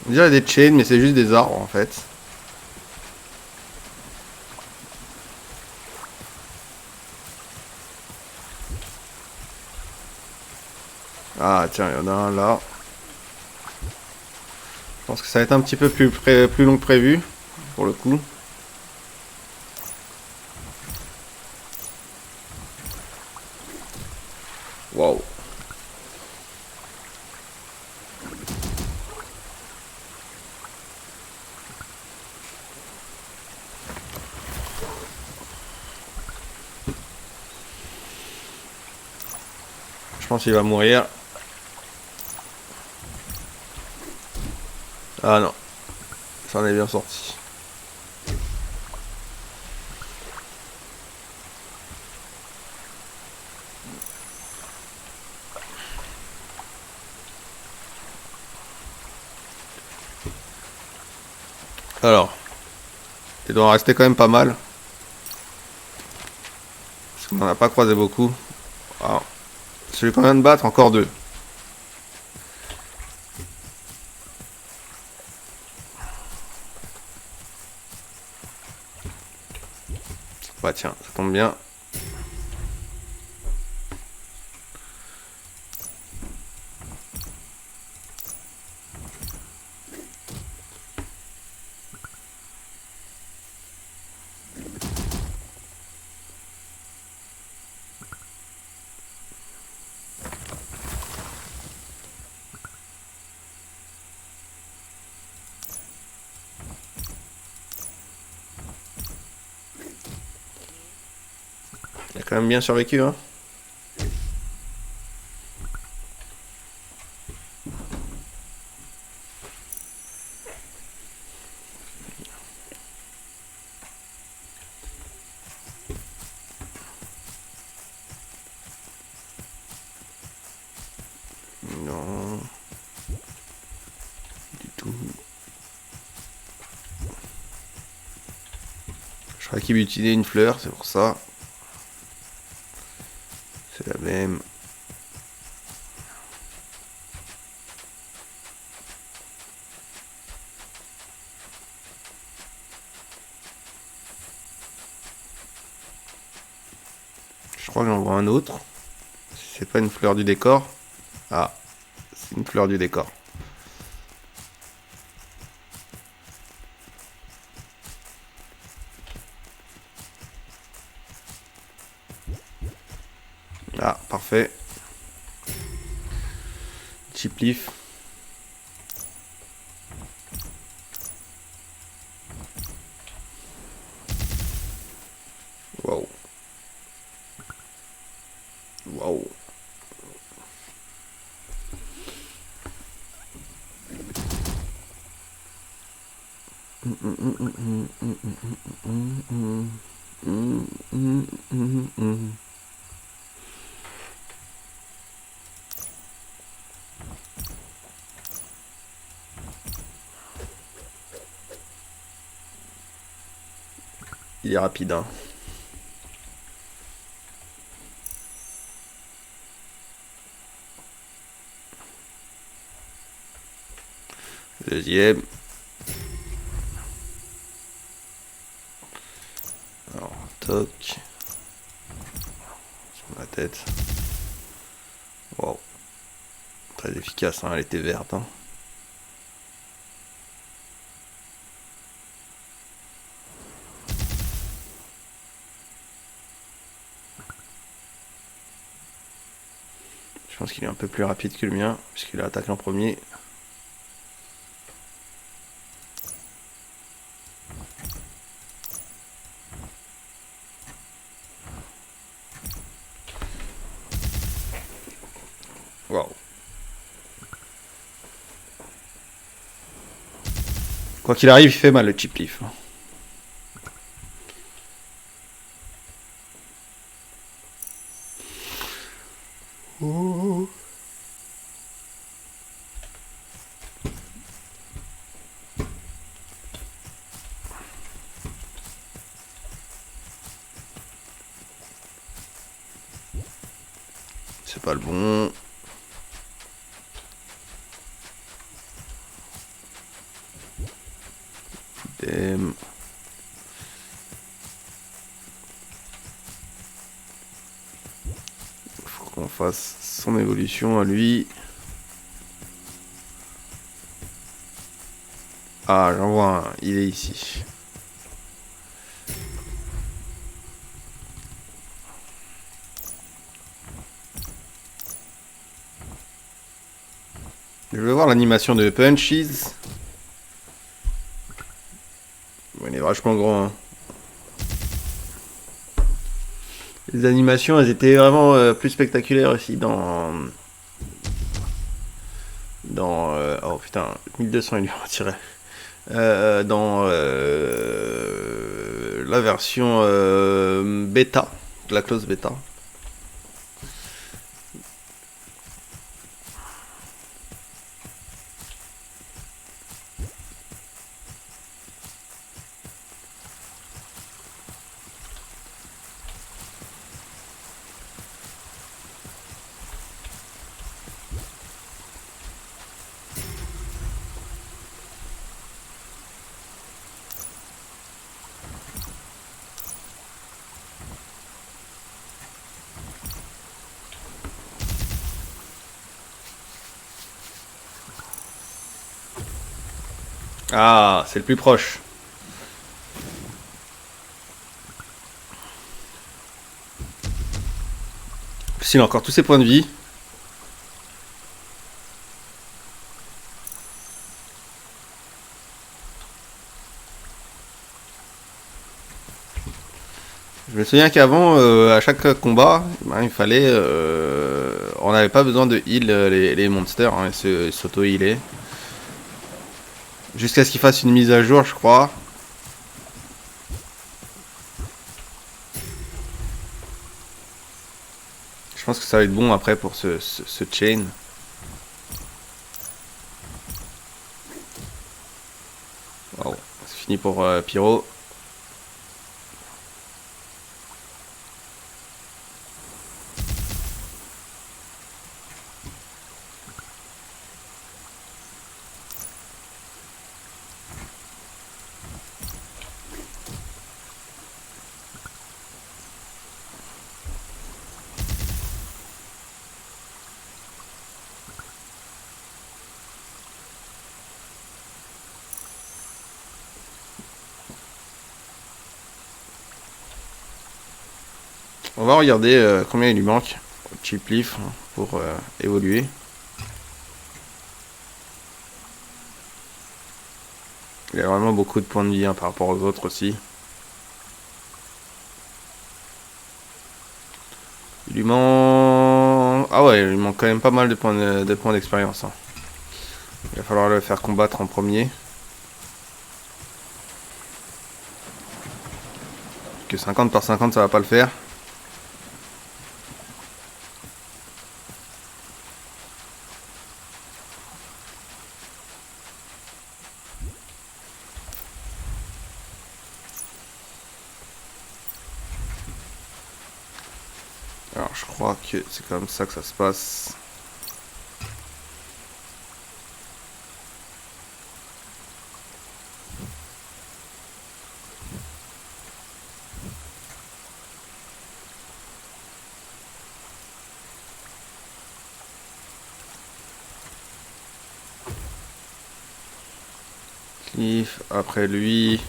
On dirait des chains, mais c'est juste des arbres en fait. Ah tiens, il y en a un là. Je pense que ça va être un petit peu plus long que prévu, pour le coup. Waouh. Je pense qu'il va mourir. Ah non. Ça en est bien sorti. Alors. Il doit en rester quand même pas mal. Parce qu'on n'en a pas croisé beaucoup. Alors, celui qu'on vient de battre, encore deux. Bah tiens, ça tombe bien. Il a quand même bien survécu, hein. Non. Du tout. Je crois qu'il veut utiliser une fleur, c'est pour ça. C'est la même. Je crois que j'en vois un autre. Si c'est pas une fleur du décor. Ah, c'est une fleur du décor. Ah, parfait. Chip leaf. Wow. Wow. Il est rapide, hein. Deuxième. Alors, toc. Sur la tête. Wow. Très efficace, hein. Elle était verte, hein. Je pense qu'il est un peu plus rapide que le mien, puisqu'il a attaqué en premier. Waouh. Quoi qu'il arrive, il fait mal le chip leaf. Oh. C'est pas le bon. Damn. Faut qu'on fasse son évolution à lui. Ah, j'en vois un. Il est ici. Je vais voir l'animation de Punchies. Bon, il est vachement grand, hein. Les animations, elles étaient vraiment plus spectaculaires aussi oh putain, 1200 il lui a retiré. Dans la version bêta, de la clause bêta. Ah, c'est le plus proche. Il a encore tous ses points de vie. Je me souviens qu'avant, à chaque combat, ben, il fallait... on n'avait pas besoin de heal les monsters, hein, ils s'auto-healaient. Jusqu'à ce qu'ils fassent une mise à jour, je crois. Je pense que ça va être bon après pour ce chain. Wow, c'est fini pour Pyro. On va regarder combien il lui manque. Chip Leaf pour évoluer. Il a vraiment beaucoup de points de vie par rapport aux autres aussi. Il lui manque... Ah ouais, il lui manque quand même pas mal de points d'expérience. Il va falloir le faire combattre en premier. Que 50 par 50 ça va pas le faire. Alors je crois que c'est comme ça que ça se passe. Cliff, après lui,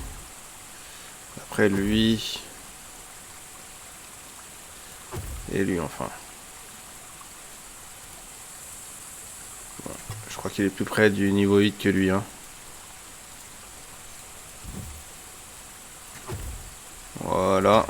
et lui enfin. Voilà. Je crois qu'il est plus près du niveau 8 que lui. Voilà.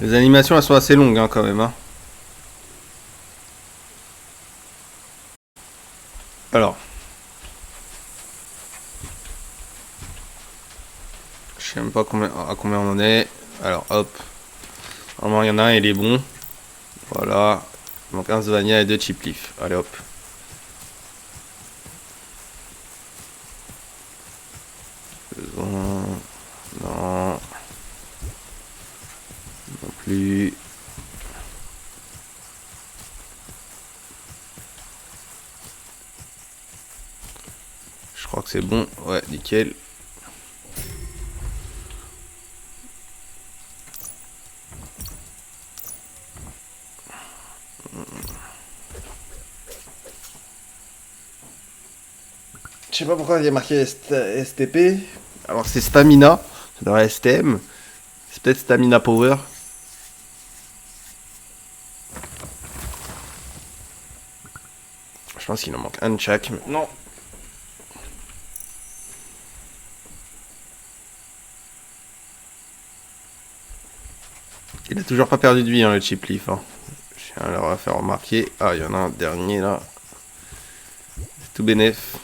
Les animations elles sont assez longues quand même. Alors. Je sais même pas à combien on en est. Alors hop. Normalement il y en a un, il est bon. Voilà. Il manque un Zvania et 2 Chip Leaf. Allez hop. Non. Non plus. Je crois que c'est bon. Ouais, nickel. Je sais pas pourquoi il y a marqué STP. Alors c'est Stamina. Ça devrait être STM. C'est peut-être Stamina Power. Je pense qu'il en manque un de chaque. Non. Il a toujours pas perdu de vie le Chip Leaf. Je viens de leur faire remarquer. Ah, il y en a un dernier là. C'est tout bénef.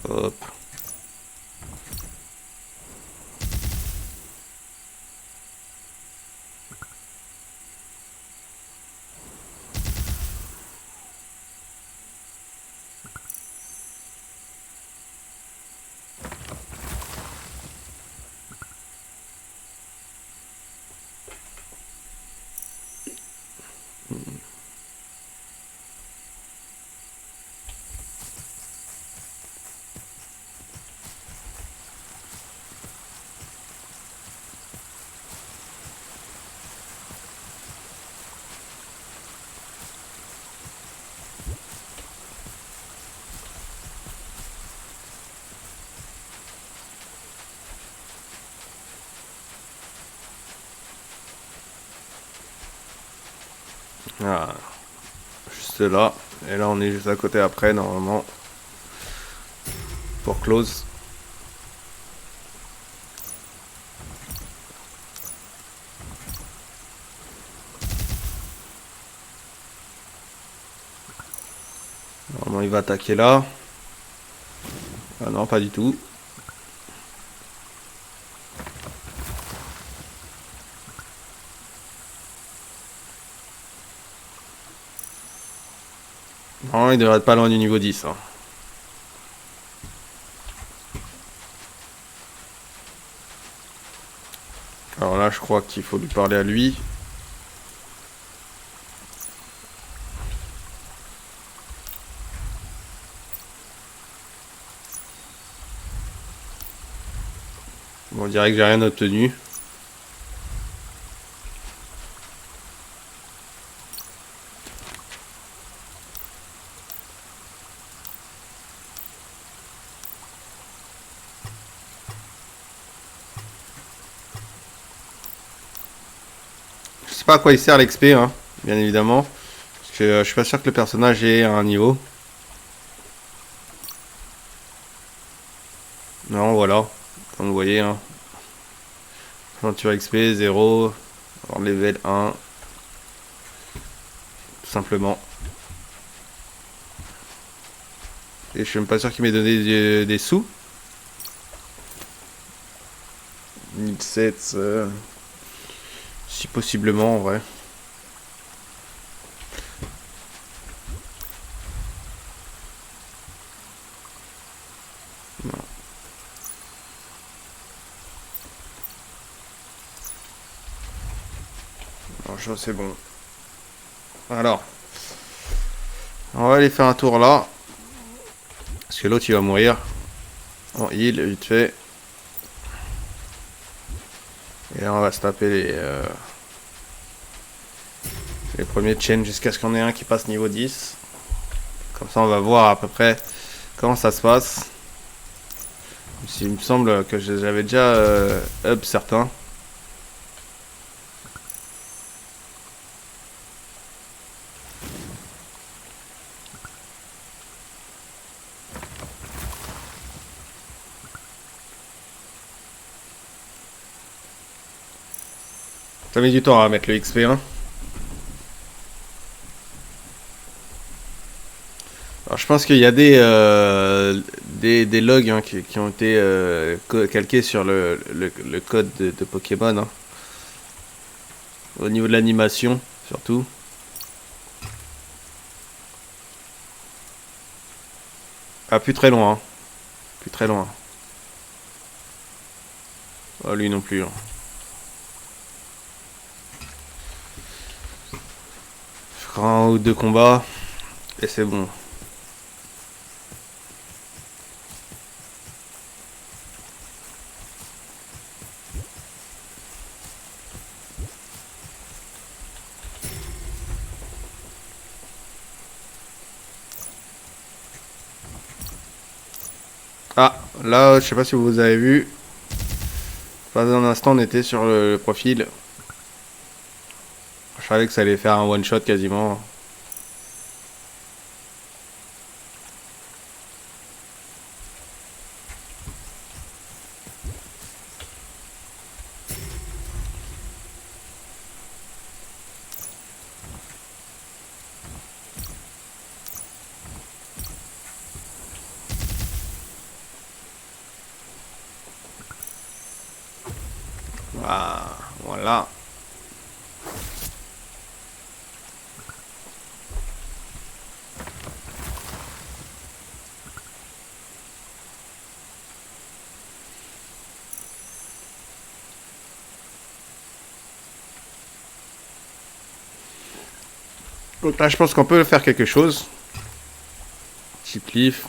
Hop. Ah, juste là. Et là, on est juste à côté après, normalement. Pour close. Normalement, il va attaquer là. Ah non, pas du tout. Non, il devrait être pas loin du niveau 10. Là, je crois qu'il faut lui parler à lui. Bon, on dirait que j'ai rien obtenu. Je sais pas à quoi il sert l'XP, hein, bien évidemment. Parce que je suis pas sûr que le personnage ait un niveau. Non, voilà. Comme vous voyez, hein. Aventure XP 0. Alors, level 1. Tout simplement. Et je suis même pas sûr qu'il m'ait donné des sous. 1007. Si possiblement, en vrai. Non. Non, c'est bon. Alors. On va aller faire un tour là. Parce que l'autre il va mourir. En heal, vite fait. Et là on va se taper les premiers chains jusqu'à ce qu'on ait un qui passe niveau 10. Comme ça on va voir à peu près comment ça se passe. Il me semble que j'avais déjà up certains. Ça met du temps à mettre le XP1. Alors je pense qu'il y a des logs hein, qui ont été calqués sur le code de Pokémon. Hein. Au niveau de l'animation, surtout. Ah, plus très loin. Hein. Plus très loin. Oh, lui non plus. Hein. Je ferai un ou deux combats. Et c'est bon. Ah, là, je sais pas si vous avez vu. Pas un instant, on était sur le profil. Je savais que ça allait faire un one shot quasiment. Ah, voilà. Donc là, je pense qu'on peut faire quelque chose. Chip leaf.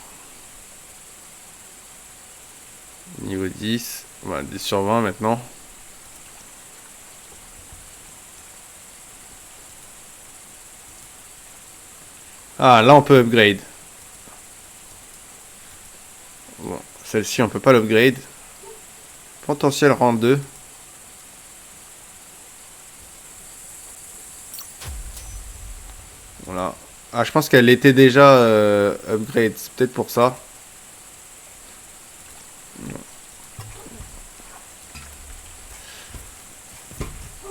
Niveau 10. Voilà, 10 sur 20 maintenant. Ah, là, on peut upgrade. Bon, celle-ci, on peut pas l'upgrade. Potentiel rang 2. Voilà. Ah, je pense qu'elle était déjà upgrade. C'est peut-être pour ça.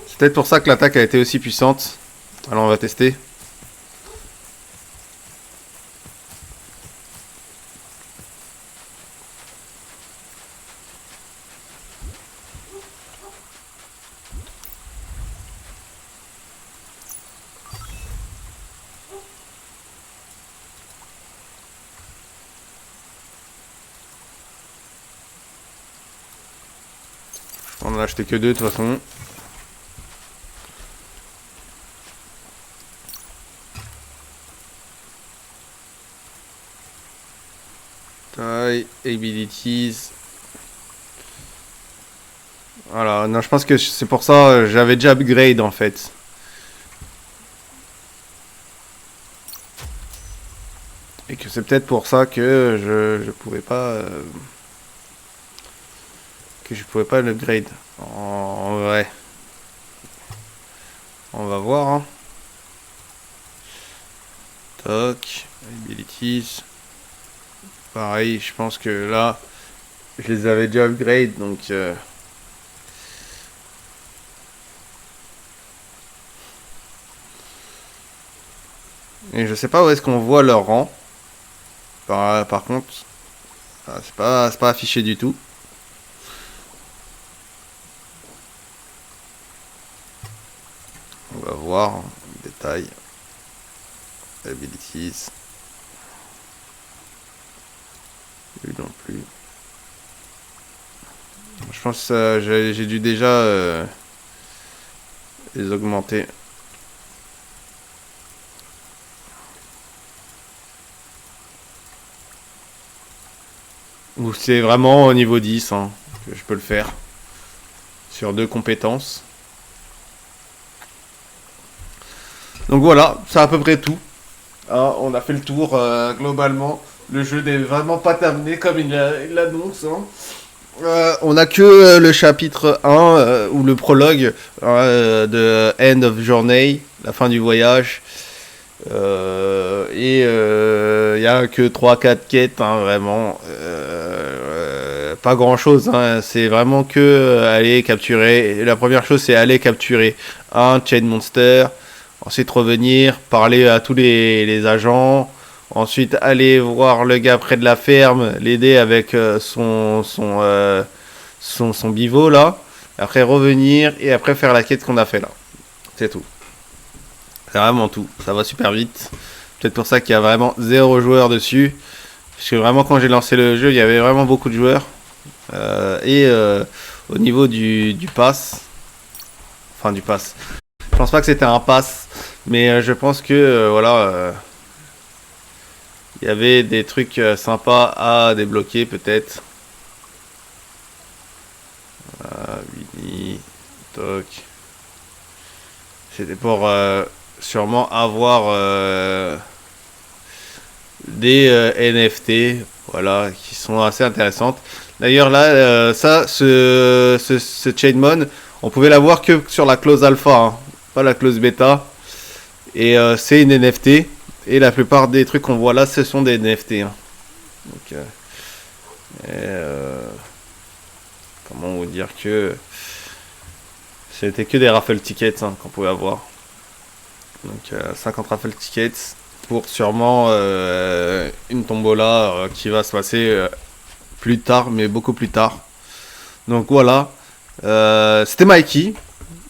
C'est peut-être pour ça que l'attaque a été aussi puissante. Alors, on va tester. On en a acheté que deux de toute façon. Taille, abilities. Voilà, non, je pense que c'est pour ça, j'avais déjà upgrade en fait. Et que c'est peut-être pour ça que je pouvais pas... que je pouvais pas l'upgrade. En vrai. On va voir. Hein. Toc. Abilities. Pareil, je pense que là, je les avais déjà upgrade, donc... Et je sais pas où est-ce qu'on voit leur rang. Par contre, c'est pas affiché du tout. On va voir en détail. Abilities. Lui non plus. Je pense que j'ai dû déjà les augmenter. Ou c'est vraiment au niveau 10 hein, que je peux le faire. Sur 2 compétences. Donc voilà, c'est à peu près tout. Hein, on a fait le tour globalement. Le jeu n'est vraiment pas terminé comme il l'annonce. Hein. On a que le chapitre 1 ou le prologue de End of Journey, la fin du voyage. Et il n'y a que 3-4 quêtes, hein, vraiment. Pas grand chose, hein, c'est vraiment que aller capturer. Et la première chose, c'est aller capturer un Chain Monster. Ensuite, revenir, parler à tous les agents. Ensuite, aller voir le gars près de la ferme, l'aider avec son bivot là. Après, revenir et après faire la quête qu'on a fait là. C'est tout. C'est vraiment tout. Ça va super vite. Peut-être pour ça qu'il y a vraiment 0 joueur dessus. Parce que vraiment, quand j'ai lancé le jeu, il y avait vraiment beaucoup de joueurs. Au niveau du pass. Enfin, du pass. Je pense pas que c'était un pass. Mais je pense que, voilà. Il y avait des trucs sympas à débloquer, peut-être. Winnie. Toc. C'était pour sûrement avoir des NFT, voilà, qui sont assez intéressantes. D'ailleurs là, ce Chainmon, on pouvait l'avoir que sur la clause alpha, hein, pas la clause bêta. Et c'est une NFT. Et la plupart des trucs qu'on voit là, ce sont des NFT. Hein. Donc, comment vous dire que c'était que des raffle tickets hein, qu'on pouvait avoir. Donc 50 raffle tickets pour sûrement une tombola qui va se passer plus tard, mais beaucoup plus tard. Donc voilà, c'était Mikey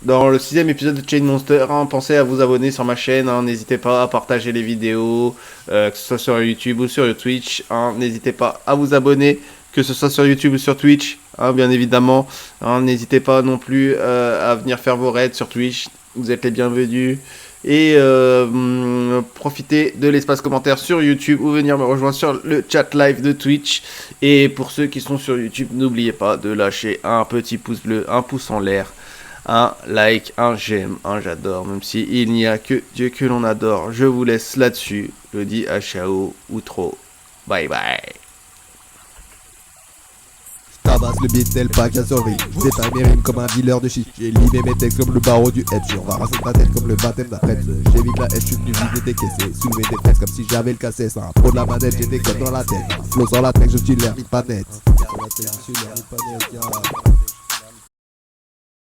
dans le 6ème épisode de Chain Monster. Hein, pensez à vous abonner sur ma chaîne, hein, n'hésitez pas à partager les vidéos, que ce soit sur YouTube ou sur Twitch. Hein, n'hésitez pas à vous abonner, que ce soit sur YouTube ou sur Twitch, hein, bien évidemment. Hein, n'hésitez pas non plus à venir faire vos raids sur Twitch, vous êtes les bienvenus. Et profitez de l'espace commentaire sur YouTube ou venir me rejoindre sur le chat live de Twitch. Et pour ceux qui sont sur YouTube, n'oubliez pas de lâcher un petit pouce bleu, un pouce en l'air, un like, un j'aime, un j'adore. Même si il n'y a que Dieu que l'on adore. Je vous laisse là-dessus. Je dis à ciao ou trop. Bye bye. Tabasse le beat tel pas qu'à survie. J'éteins mes rimes comme un dealer de shit. J'ai limé mes textes comme le barreau du hedge. On va raser ta tête comme le baptême d'un prêtre. J'évite la haine, je suis venu vider tes caissés. Soulever des fesses comme si j'avais le cassé. C'est un pro de la manette, j'ai des codes dans la tête. Flow sur la tête, je suis l'air pas net. Sur la tête, je suis l'air pas net,